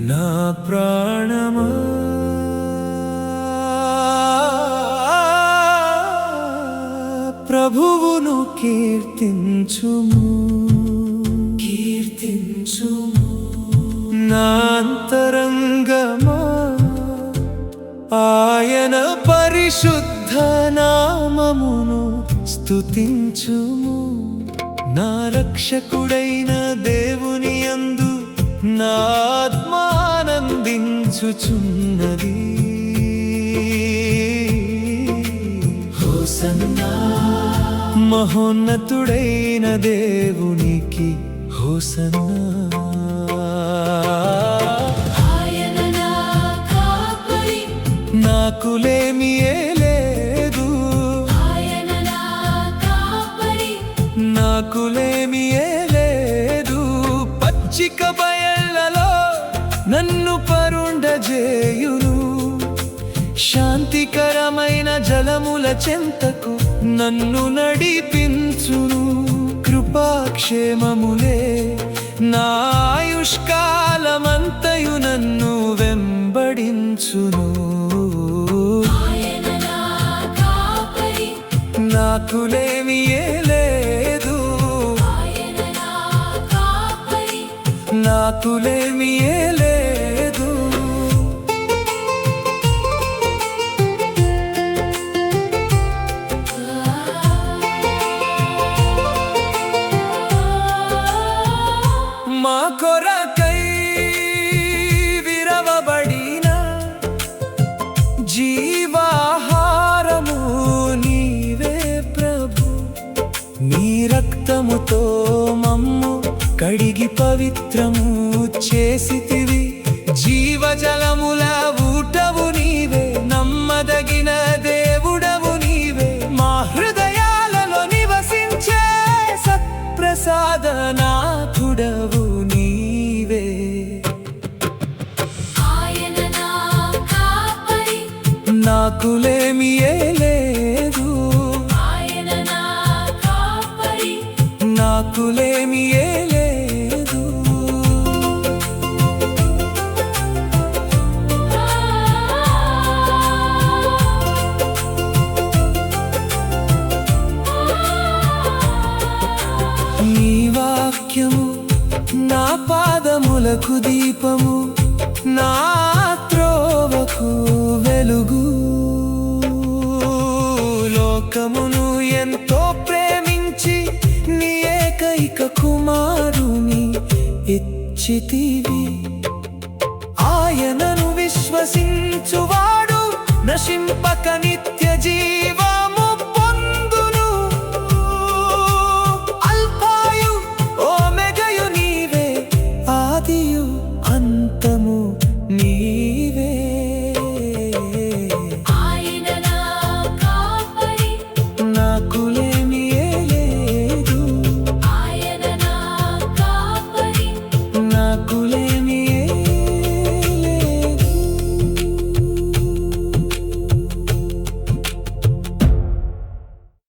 నా ప్రాణమా ప్రభువును కీర్తించుము, కీర్తించుము. నా అంతరంగమా ఆయన పరిశుద్ధ నామమును స్తుతించుము. నా రక్షకుడైన దేవుని యందు నా ఆత్మ ఆనందించుచున్నది. హోసన్నా, మహోన్నతుడైన దేవునికి హోసన్నా. నాకులేమియే లేదు, నాకులేమియే లేదు. పచ్చిక బయళ్ళలో నన్ను పరుండజేయును, శాంతికరమైన జలముల చెంతకు నన్ను నడిపించును. కృపాక్షేమములే నా ఆయుష్కాలమంతయు నన్ను వెంబడించును. నాకులేమియే లేదు, నాకులేమియే లేదు. మా కొరకై విరవబడిన జీవాహారము నీవే ప్రభు. నీ రక్తముతో మమ్ము కడిగి పవిత్రము చేసితివి. జీవజలముల ఊటవు నీవే, నమ్మదగిన దేవుడవు నీవే. మా హృదయాలలో నివసించే సత్ప్రసాదనాథుడవు నీవే. నాకులేమియే లేదు, నాకులేమియే లేదు. నీ వాక్యము నా పాదములకు దీపము, నా త్రోవకు వెలుగు. లోకమును ఎంతో ప్రేమించి నీ ఏకైక కుమారుని ఇచ్చితివి. ఆయనను విశ్వసించువాడు నశింపక